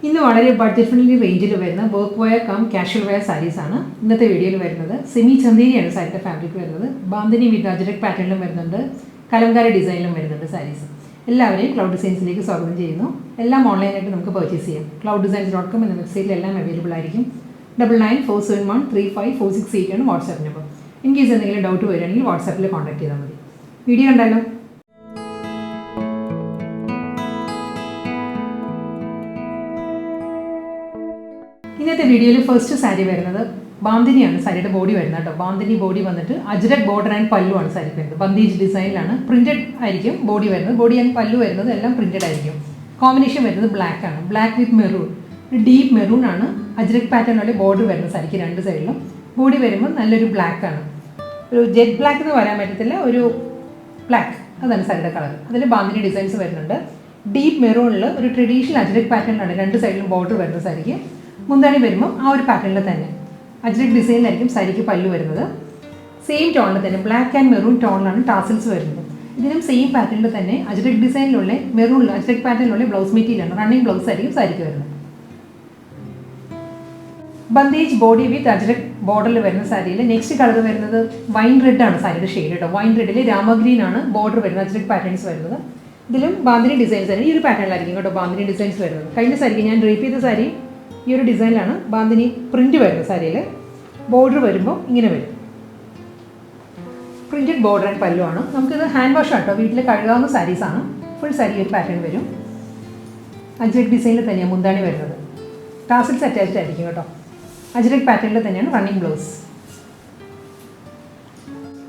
ഇന്ന് വളരെ budget friendly റേഞ്ചിൽ വരുന്ന work wear cum casual wear sarees ആണ് ഇന്നത്തെ വീഡിയോയിൽ വരുന്നത്. സെമി ചന്തേരിയാണ് സാരിയുടെ ഫാബ്രിക് വരുന്നത്. ബാന്ധിനി വിത്ത് അജ്രക് പാറ്റേണിലും വരുന്നുണ്ട്, കലംകാരി ഡിസൈനിലും വരുന്നുണ്ട് സാരീസ്. എല്ലാവരെയും ക്ലൗഡ് ഡിസൈൻസിലേക്ക് സ്വാഗതം ചെയ്യുന്നു. എല്ലാം ഓൺലൈനായിട്ട് നമുക്ക് പർച്ചേസ് ചെയ്യാം. clouddesigns.com എന്ന വെബ്സൈറ്റിൽ എല്ലാം അവൈലബിൾ ആയിരിക്കും. 9947135468 ആണ് വാട്സാപ്പ് നമ്പർ. ഇൻ കേസ് എന്തെങ്കിലും ഡൗട്ട് വരികയാണെങ്കിൽ വാട്സാപ്പിൽ കോൺടാക്ട് ചെയ്താൽ മതി. വീഡിയോ കണ്ടാലോ? ഇന്നത്തെ വീഡിയോയിൽ ഫസ്റ്റ് സാരി വരുന്നത് ബാന്ധിനിയാണ്. സാരിയുടെ ബോഡി വരുന്നത് കേട്ടോ. ബാന്ധിനി ബോഡി വന്നിട്ട് അജ്രക് ബോർഡർ ആൻഡ് പല്ലു ആണ് സാരി വരുന്നത്. ബന്ദീജ് ഡിസൈനിലാണ്. പ്രിന്റഡ് ആയിരിക്കും ബോഡി വരുന്നത്. ബോഡി ആൻഡ് പല്ലു വരുന്നത് എല്ലാം പ്രിന്റഡ് ആയിരിക്കും. കോമ്പിനേഷൻ വരുന്നത് ബ്ലാക്ക് ആണ്. Black with maroon, deep maroon ആണ് അജ്രക് പാറ്റേണിലുള്ള ബോർഡർ വരുന്നത് സാരിക്ക് രണ്ട് സൈഡിലും. ബോഡി വരുമ്പോൾ നല്ലൊരു ബ്ലാക്ക് ആണ്. ഒരു ജെറ്റ് ബ്ലാക്ക് എന്ന് പറയാൻ പറ്റത്തില്ല, ഒരു ബ്ലാക്ക്, അതാണ് സാരിയുടെ കളർ. അതിൽ ബാന്ധിനി ഡിസൈൻസ് വരുന്നുണ്ട്. ഡീപ്പ് മെറൂണിൽ ഒരു ട്രഡീഷണൽ അജ്രക് പാറ്റേണിലാണ് രണ്ട് സൈഡിലും ബോർഡർ വരുന്നത് സാരിക്ക്. മുന്താണി വരുമ്പോൾ ആ ഒരു പാറ്റേണിൽ തന്നെ അജ്രക് ഡിസൈനിലായിരിക്കും സാരിക്ക് പല്ലു വരുന്നത്. സെയിം ടോണിൽ തന്നെ ബ്ലാക്ക് ആൻഡ് മെറൂൺ ടോണിലാണ് ടാസിൽസ് വരുന്നത്. ഇതിനും സെയിം പാറ്റേണിൽ തന്നെ അജ്രക് ഡിസൈനിലുള്ള മെറൂണിൽ അജ്രക് പാറ്റേണിലുള്ള ബ്ലൗസ് മെറ്റീരിയലാണ്. റണ്ണിങ് ബ്ലൗസ് ആയിരിക്കും സാരിക്ക് വരുന്നത്. ബന്ദേജ് ബോഡി വിത്ത് അജ്രക് ബോർഡറിൽ വരുന്ന സാരിയിൽ നെക്സ്റ്റ് കളർ വരുന്നത് വൈൻ റെഡ് ആണ് സാരിയുടെ ഷെയ്ഡ് കേട്ടോ. വൈൻ റെഡിൽ രാമഗ്രീൻ ആണ് ബോർഡർ വരുന്നത്, അജ്രക് പാറ്റേൺസ് വരുന്നത്. ഇതിലും ബാന്ധിനി ഡിസൈൻസ് ആണ്. ഈ ഒരു പാറ്റേണിലായിരിക്കും കേട്ടോ ബാന്ധിനി ഡിസൈൻസ് വരുന്നത്. കഴിഞ്ഞ സാരിക്ക് ഞാൻ ഡ്രേപ്പ് ചെയ്ത സാരി ഈ ഒരു ഡിസൈനിലാണ് ബാന്ധിനി പ്രിന്റ് വരുന്നത്. സാരിയിൽ ബോർഡർ വരുമ്പോൾ ഇങ്ങനെ വരും. പ്രിന്റഡ് ബോർഡർ ആൻഡ് പല്ലു ആണ്. നമുക്കിത് ഹാൻഡ് വാഷ് ആട്ടോ, വീട്ടിൽ കഴുകാവുന്ന സാരീസാണ്. ഫുൾ സാരി ഒരു പാറ്റേൺ വരും. അജ്രക് ഡിസൈനിൽ തന്നെയാണ് മുന്താണി വരുന്നത്. ടാസിൽസ് അറ്റാച്ച്ഡ് ആയിരിക്കും കേട്ടോ. അജ്രക് പാറ്റേണിൽ തന്നെയാണ് റണ്ണിങ് ബ്ലൗസ്.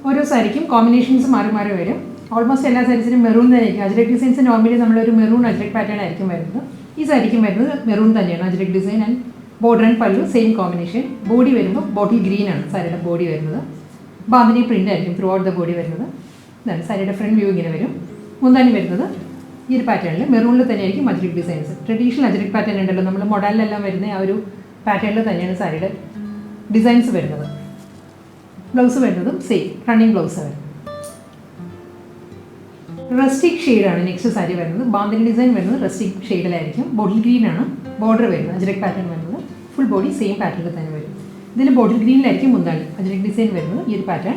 ഓരോ സാരിക്കും കോമ്പിനേഷൻസ് മാറി മാറി വരും. ഓൾമോസ്റ്റ് എല്ലാ സാരീസിനും മെറൂൺ തന്നെ ആയിരിക്കും. അജ്രക് ഡിസൈൻസ് നോർമലി നമ്മളൊരു മെറൂൺ അജ്രക് പാറ്റേൺ ആയിരിക്കും വരുന്നത്. ഈ സാരിക്കും വരുന്നത് മെറൂൺ തന്നെയാണ്. Ajrak design and border and pallu same combination. Body വരുമ്പോൾ ബോട്ടിൽ ഗ്രീൻ ആണ് സാരിയുടെ ബോഡി വരുന്നത്. ബാന്ധിനി പ്രിൻ്റ് ആയിരിക്കും ത്രൂ ഔട്ട് ദ ബോഡി വരുന്നത്. ഇതാണ് സാരിയുടെ ഫ്രണ്ട് വ്യൂ ഇങ്ങനെ വരും. മുന്താണി വരുന്നത് ഈ ഒരു പാറ്റേണിൽ മെറൂണിൽ തന്നെയായിരിക്കും ajrak designs. Traditional ajrak pattern ഉണ്ടല്ലോ, നമ്മൾ മോഡലിലെല്ലാം വരുന്ന ആ ഒരു പാറ്റേണിൽ തന്നെയാണ് സാരിയുടെ ഡിസൈൻസ് വരുന്നത്. ബ്ലൗസ് വരുന്നതും സെയിം റണ്ണിങ് ബ്ലൗസ് വരുന്നത്. റസ്റ്റിക് ഷെയ്ഡാണ് നെക്സ്റ്റ് സാരി വരുന്നത്. ബാന്ധിനി ഡിസൈൻ വരുന്നത് റസ്റ്റിക് ഷെയ്ഡിലായിരിക്കും. ബോട്ടിൽ ഗ്രീൻ ആണ് ബോർഡർ വരുന്നത്. അജ്രക് പാറ്റേൺ വരുന്നത് ഫുൾ ബോഡി സെയിം പാറ്റേണിൽ തന്നെ വരും. ഇതിൽ ബോട്ടിൽ ഗ്രീനിലായിരിക്കും മുന്താണി. അജ്രക് ഡിസൈൻ വരുന്നത് ഈ ഒരു പാറ്റേൺ.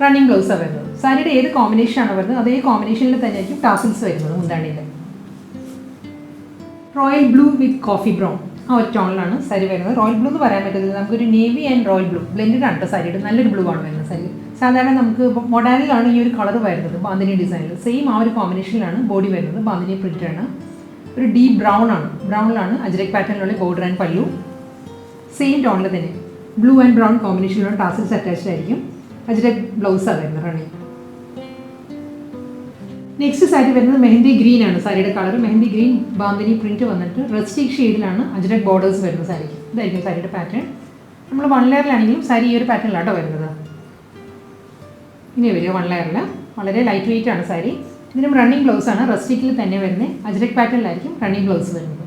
റണ്ണിങ് ബ്ലൗസാണ് വരുന്നത്. സാരിയുടെ ഏത് കോമ്പിനേഷനാണ് വരുന്നത് അതേ കോമ്പിനേഷനിൽ തന്നെയായിരിക്കും ടാസിൽസ് വരുന്നത് മുന്താണിയിൽ. Royal blue with coffee brown ആ ഒരു ടോണിലാണ് സാരി വരുന്നത്. റോയൽ ബ്ലൂ എന്ന് പറയാൻ പറ്റത്തില്ല, നമുക്കൊരു navy and royal blue blended ആണ് സാരിയുടെ. നല്ലൊരു ബ്ലൂ ആണ് വരുന്നത് സാരി. സാധാരണ നമുക്ക് മൊഡാലിലാണ് ഈ ഒരു കളർ വരുന്നത് ബാന്ധിനി ഡിസൈനിൽ. സെയിം ആ ഒരു കോമ്പിനേഷനിലാണ് ബോഡി വരുന്നത്. ബാന്ധിനി പ്രിൻ്റ് ആണ്. ഒരു ഡീപ്പ് ബ്രൗൺ ആണ്. ബ്രൗണിലാണ് അജ്രക് പാറ്റേണിലുള്ള ബോർഡർ ആൻഡ് പല്ലു. സെയിം ടോണിൽ തന്നെ ബ്ലൂ ആൻഡ് ബ്രൗൺ കോമ്പിനേഷനിലുള്ള ടാസിൽസ് അറ്റാച്ച്ഡ് ആയിരിക്കും. അജ്രക് ബ്ലൗസാണ് വരുന്നത് റണ്ണിങ്. നെക്സ്റ്റ് സാരി വരുന്നത് മെഹന്തി ഗ്രീൻ ആണ് സാരിയുടെ കളർ. മെഹന്തി ഗ്രീൻ ബാന്ധിനി പ്രിന്റ് വന്നിട്ട് റസ്റ്റിക് ഷെയ്ഡിലാണ് അജ്രക് ബോർഡേഴ്സ് വരുന്നത് സാരിക്ക്. ഇതായിരിക്കും സാരിയുടെ പാറ്റേൺ. നമ്മൾ വൺ ലെയറിലാണെങ്കിലും സാരി ഈ ഒരു പാറ്റേണിലാട്ടോ വരുന്നത്. ഇനി വരിക വൺ ലെയറിൽ. വളരെ ലൈറ്റ് വെയിറ്റ് ആണ് സാരി. ഇതിനും റണ്ണിങ് ബ്ലൗസ് ആണ്. റസ്റ്റിക്കിൽ തന്നെ വരുന്നത് അജ്രക് പാറ്റേണിലായിരിക്കും റണ്ണിങ് ബ്ലൗസ് വരുന്നത്.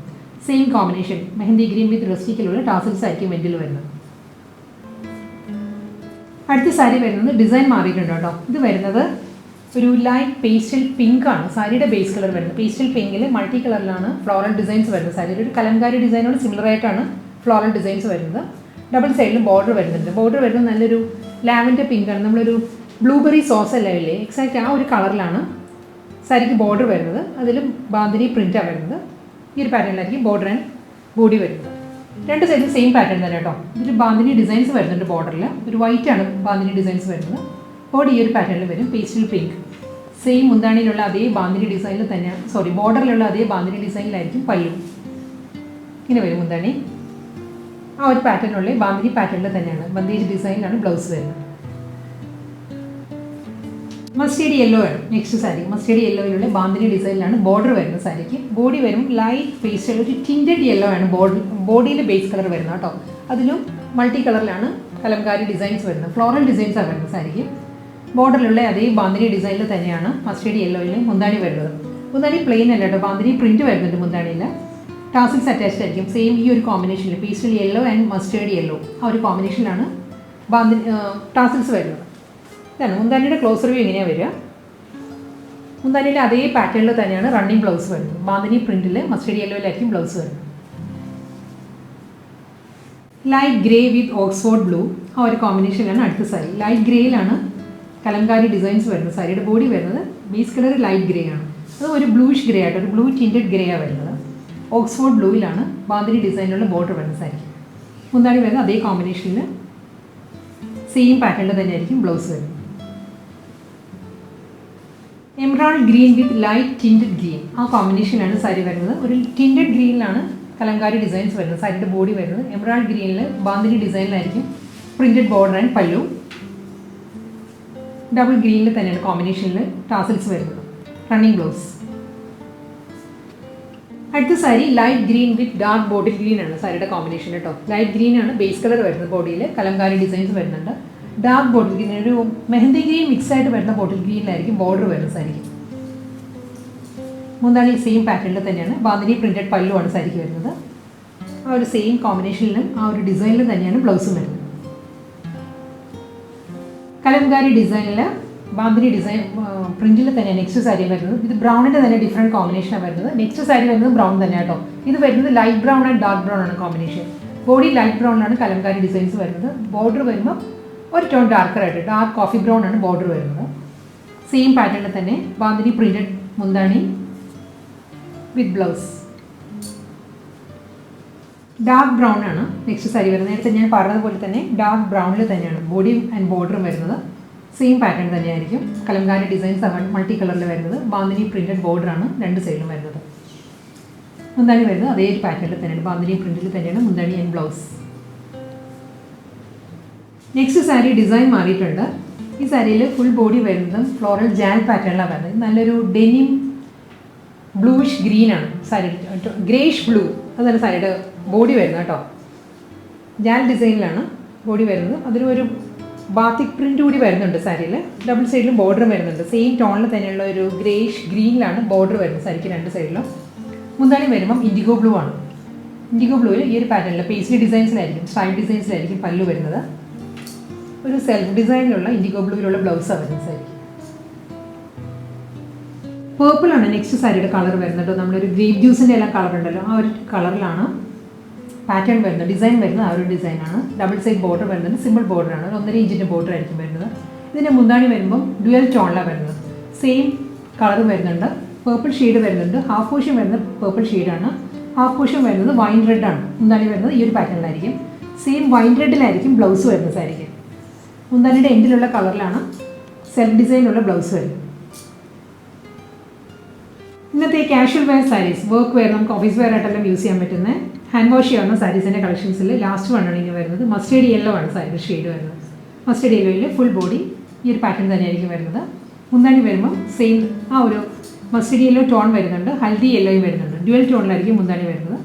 Same combination mehndi green with റസ്റ്റിക്കിലുള്ള ടാസിൽസ് ആയിരിക്കും വെൻറ്റിൽ വരുന്നത്. അടുത്ത സാരി വരുന്നത് ഡിസൈൻ മാറിയിട്ടുണ്ട് കേട്ടോ. ഇത് വരുന്നത് ഒരു ലൈറ്റ് പേസ്റ്റൽ പിങ്ക് ആണ് സാരിയുടെ ബേസ് കളർ വരുന്നത്. പേസ്റ്റൽ പിങ്കിൽ മൾട്ടി കളറിലാണ് ഫ്ലോറൽ ഡിസൈൻസ് വരുന്നത്. സാരിയുടെ ഒരു കലംകാരി ഡിസൈനോട് സിമിലർ ആയിട്ടാണ് ഫ്ലോറൽ ഡിസൈൻസ് വരുന്നത്. ഡബിൾ സൈഡിലും ബോർഡർ വരുന്നുണ്ട്. ബോർഡർ വരുന്നത് നല്ലൊരു ലാവൻഡർ പിങ്ക് ആണ്. നമ്മളൊരു ബ്ലൂബെറി സോസ് അല്ലേ ഇല്ലേ, എക്സാക്റ്റ് ആ ഒരു കളറിലാണ് സാരിക്ക് ബോർഡർ വരുന്നത്. അതിലും ബാന്ധിനി പ്രിൻ്റാണ് വരുന്നത്. ഈ ഒരു പാറ്റേണിലായിരിക്കും ബോർഡർ ആൻഡ് ബോഡി വരുന്നത്. രണ്ട് സൈഡിൽ സെയിം പാറ്റേൺ തന്നെ കേട്ടോ. ഇതിൽ ബാന്ധിനി ഡിസൈൻസ് വരുന്നുണ്ട്. ബോർഡറിൽ ഒരു വൈറ്റ് ആണ് ബാന്ധിനി ഡിസൈൻസ് വരുന്നത്. ബോഡി ഈ ഒരു പാറ്റേണിൽ വരും. Pastel pink. സെയിം മുന്താണിയിലുള്ള അതേ ബാന്ധിനി ഡിസൈനിൽ തന്നെയാണ്, ബോർഡറിലുള്ള അതേ ബാന്ധിനി ഡിസൈനിലായിരിക്കും പല്ലു. ഇങ്ങനെ വരും മുന്താണി. ആ ഒരു പാറ്റേണിലുള്ള ബാന്ധിനി പാറ്റേണിൽ തന്നെയാണ് ബന്ദേജ് ഡിസൈനിലാണ് ബ്ലൗസ് വരുന്നത്. മസ്റ്റേഡ് യെല്ലോ ആണ് നെക്സ്റ്റ് സാരി. മസ്റ്റേഡ് യെല്ലോയിലുള്ള ബാന്ധിനി ഡിസൈനിലാണ് ബോർഡർ വരുന്നത് സാരിക്ക്. ബോഡി വരും ലൈറ്റ് പേസ്റ്റൽ, ഒരു ടിൻറ്റഡ് യെല്ലോ ആണ് ബോഡിയിൽ ബേസ് കളർ വരുന്നത് കേട്ടോ. അതിലും മൾട്ടി കളറിലാണ് കലംകാരി ഡിസൈൻസ് വരുന്നത്. ഫ്ലോറൽ ഡിസൈൻസാണ് വരുന്നത് സാരിക്ക്. ബോർഡറിലുള്ള അതേ ബാന്ധിനി ഡിസൈനിൽ തന്നെയാണ് മസ്റ്റേഡ് യെല്ലോയിൽ മുന്താണി വരുന്നത്. മുന്താണി പ്ലെയിൻ അല്ല കേട്ടോ, ബാന്ധിനി പ്രിൻറ്റ് വരുന്നുണ്ട് മുന്താണിയിൽ. ടാസിൽസ് അറ്റാച്ച്ഡ് ആയിരിക്കും. സെയിം ഈ ഒരു കോമ്പിനേഷനിൽ pastel yellow and mustard yellow ആ ഒരു കോമ്പിനേഷനിലാണ് ടാസിൽസ് വരുന്നത്. ഇതാണ് മുന്താണിയുടെ ക്ലോസർ വ്യൂ ഇങ്ങനെയാണ് വരിക. മുന്താനിയിലെ അതേ പാറ്റേണിൽ തന്നെയാണ് റണ്ണിങ് ബ്ലൗസ് വരുന്നത്. ബാന്തിനി പ്രിന്റിൽ മസ്റ്റേർഡ് യെല്ലോയിലായിരിക്കും ബ്ലൗസ് വരുന്നത്. ലൈറ്റ് ഗ്രേ വിത്ത് ഓക്സ്ഫോർഡ് ബ്ലൂ ആ ഒരു കോമ്പിനേഷനിലാണ് അടുത്ത സാരി. ലൈറ്റ് ഗ്രേയിലാണ് കലംകാരി ഡിസൈൻസ് വരുന്നത്. സാരിയുടെ ബോഡി വരുന്നത് ബേസ് കളർ ലൈറ്റ് ഗ്രേ ആണ്. അത് ഒരു ബ്ലൂഷ് ഗ്രേ ആയിട്ട് ഒരു ബ്ലൂ ടിൻറ്റഡ് ഗ്രേ ആണ് വരുന്നത്. ഓക്സ്ഫോർഡ് ബ്ലൂയിലാണ് ബാന്തിനി ഡിസൈനിലുള്ള ബോർഡർ വരുന്നത് സാരിക്ക്. മുന്താണി വരുന്നത് അതേ കോമ്പിനേഷനിൽ സെയിം പാറ്റേണിൽ തന്നെയായിരിക്കും ബ്ലൗസ് വരുന്നത്. Emerald green with light tinted green ആ കോമ്പിനേഷനിലാണ് സാരി വരുന്നത്. ഒരു ടിൻറ്റഡ് ഗ്രീനിലാണ് കലംകാരി ഡിസൈൻസ് വരുന്നത്. സാരിയുടെ ബോഡി വരുന്നത് എമറാൾഡ് ഗ്രീനിൽ ബാന്തിനി ഡിസൈനിലായിരിക്കും printed border and pallu. Double ഗ്രീനിൽ തന്നെയാണ് കോമ്പിനേഷനിൽ ടാസൽസ് വരുന്നത്. Running blouse. അടുത്ത sari light green with dark bottle green ആണ് സാരിയുടെ കോമ്പിനേഷൻ കേട്ടോ. ലൈറ്റ് ഗ്രീൻ ആണ് ബേസ് കളർ വരുന്നത്. ബോഡിയിൽ കലംകാരി ഡിസൈൻസ് വരുന്നുണ്ട്. ഡാർക്ക് ബോട്ടിൽ ഗ്രീൻ ഒരു മെഹന്തി ഗ്രീൻ മിക്സ് ആയിട്ട് വരുന്ന ബോട്ടിൽ ഗ്രീനിലായിരിക്കും ബോർഡർ വരുന്നത് സാരിക്ക്. മുന്താണി സെയിം പാറ്റേണിൽ തന്നെയാണ്. ബാന്തിനി പ്രിന്റഡ് പല്ലു ആണ് സാരിക്ക് വരുന്നത്. ആ ഒരു സെയിം കോമ്പിനേഷനിലും ആ ഒരു ഡിസൈനിലും തന്നെയാണ് ബ്ലൗസും വരുന്നത്. കലംകാരി ഡിസൈനിൽ ബാന്തിനി ഡിസൈൻ പ്രിന്റിൽ തന്നെയാണ് നെക്സ്റ്റ് സാരി വരുന്നത്. ഇത് ബ്രൗണിൻ്റെ തന്നെ ഡിഫറെൻറ്റ് കോമ്പിനേഷനാണ് വരുന്നത്. നെക്സ്റ്റ് സാരി വരുന്നത് ബ്രൗൺ തന്നെ കേട്ടോ. ഇത് വരുന്നത് light brown and dark brown ആണ് കോമ്പിനേഷൻ. ബോഡി ലൈറ്റ് ബ്രൗൺ ആണ് കലംകാരി ഡിസൈൻസ് വരുന്നത്. ബോർഡർ വരുമ്പോൾ ഒരു ടോൺ ഡാർക്കർ ആയിട്ട് ഡാർക്ക് കോഫി ബ്രൗൺ ആണ് ബോർഡർ വരുന്നത്. സെയിം പാറ്റേണിൽ തന്നെ ബാന്തിനി പ്രിന്റഡ് മുന്താണി വിത്ത് ബ്ലൗസ്. ഡാർക്ക് ബ്രൗൺ ആണ് നെക്സ്റ്റ് സാരി വരുന്നത്. നേരത്തെ ഞാൻ പറഞ്ഞതുപോലെ തന്നെ ഡാർക്ക് ബ്രൗണിൽ തന്നെയാണ് ബോഡി ആൻഡ് ബോർഡറും വരുന്നത്. സെയിം പാറ്റേൺ തന്നെയായിരിക്കും. കലംകാരി ഡിസൈൻസ് മൾട്ടി കളറിൽ വരുന്നത്. ബാന്തിനി പ്രിന്റഡ് ബോർഡറാണ് രണ്ട് സൈഡിലും വരുന്നത്. മുന്താണി വരുന്നത് അതേ പാറ്റേണിൽ തന്നെയാണ്. ബാന്തിനി പ്രിന്റിൽ തന്നെയാണ് മുന്താണി and blouse. Next sari design മാറിയിട്ടുണ്ട്. ഈ സാരിയിൽ ഫുൾ ബോഡി വരുന്നത് ഫ്ലോറൽ ജാൽ പാറ്റേണിലാണ് വരുന്നത്. നല്ലൊരു ഡെനിം ബ്ലൂയിഷ് ഗ്രീൻ ആണ് സാരി. ഗ്രേഷ് ബ്ലൂ അതാണ് സാരിയുടെ ബോഡി വരുന്നത് കേട്ടോ. ജാൽ ഡിസൈനിലാണ് ബോഡി വരുന്നത്. അതിലൊരു ബാത്തിക് പ്രിൻ്റ് കൂടി വരുന്നുണ്ട് സാരിയിൽ. ഡബിൾ സൈഡിലും ബോർഡറും വരുന്നുണ്ട്. സെയിം ടോണിൽ തന്നെയുള്ള ഒരു ഗ്രേഷ് ഗ്രീനിലാണ് ബോർഡർ വരുന്നത് സാരിക്ക് രണ്ട് സൈഡിലും. മുന്താണി വരുമ്പം ഇൻഡിഗോ ബ്ലൂ ആണ്. ഇൻഡിഗോ ബ്ലൂവിൽ ഈ ഒരു പാറ്റേണിൽ പേസ്ലി ഡിസൈൻസിലായിരിക്കും സ്ട്രൈപ്പ് ഡിസൈൻസിലായിരിക്കും പല്ലു വരുന്നത്. ഒരു സെൽഫ് ഡിസൈനിലുള്ള ഇൻഡിഗോ ബ്ലൂവിലുള്ള ബ്ലൗസാണ് വരുന്നത് സാരിക്ക്. പേർപ്പിളാണ് നെക്സ്റ്റ് സാരിയുടെ കളർ വരുന്നത്. നമ്മളൊരു ഗ്രേപ്പ് ജ്യൂസിൻ്റെ എല്ലാം കളർ ഉണ്ടല്ലോ ആ ഒരു കളറിലാണ് പാറ്റേൺ വരുന്നത്. ഡിസൈൻ വരുന്നത് ആ ഒരു ഡിസൈനാണ്. ഡബിൾ സൈഡ് ബോർഡർ വരുന്നത് സിമ്പിൾ ബോർഡറാണ്. 1.5 ഇഞ്ചിൻ്റെ ബോർഡർ ആയിരിക്കും വരുന്നത്. ഇതിൻ്റെ മുന്താണി വരുമ്പം ഡ്യുവൽ ടോണിലാണ് വരുന്നത്. സെയിം കളർ വരുന്നുണ്ട്. പേർപ്പിൾ ഷെയ്ഡ് വരുന്നുണ്ട്. ഹാഫ് പോർഷൻ വരുന്നത് പേർപ്പിൾ ഷെയ്ഡാണ്. ഹാഫ് പോർഷൻ വരുന്നത് വൈൻ റെഡ് ആണ്. മുന്താണി വരുന്നത് ഈ ഒരു പാറ്റേണിലായിരിക്കും. സെയിം വൈൻ റെഡിലായിരിക്കും ബ്ലൗസ് വരുന്നത് സാരിക്ക്. മുന്താണിയുടെ എൻഡിലുള്ള കളറിലാണ് സെൽഫ് ഡിസൈനുള്ള ബ്ലൗസ് വരുന്നത്. ഇന്നത്തെ casual wear sarees work wear നമുക്ക് ഓഫീസ് വെയർ ആയിട്ടെല്ലാം യൂസ് ചെയ്യാൻ പറ്റുന്ന ഹാൻഡ് വാഷ് ചെയ്യാവുന്ന സാരീസിൻ്റെ കളക്ഷൻസിൽ ലാസ്റ്റ് വണ്ണാണ് ഇനി വരുന്നത്. മസ്റ്റേർഡ് യെല്ലോ ആണ് സാരിയുടെ ഷെയ്ഡ് വരുന്നത്. മസ്റ്റേർഡ് യെല്ലോയിൽ ഫുൾ ബോഡി ഈ ഒരു പാറ്റേൺ തന്നെയായിരിക്കും വരുന്നത്. മുന്താണി വരുമ്പം സെയിം ആ ഒരു മസ്റ്റേർഡ് യെല്ലോ ടോൺ വരുന്നുണ്ട്. ഹൽദി യെല്ലോയും വരുന്നുണ്ട്. ഡ്യുവൽ ടോണിലായിരിക്കും മുന്താണി വരുന്നത്.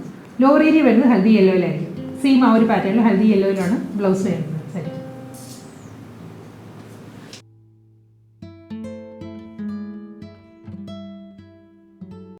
ലോവർ ഏരിയ വരുന്നത് ഹൽദി യെല്ലോയിലായിരിക്കും. സെയിം ആ ഒരു പാറ്റേണിൽ ഹൽദി യെല്ലോയിലാണ് ബ്ലൗസ് വരുന്നത്.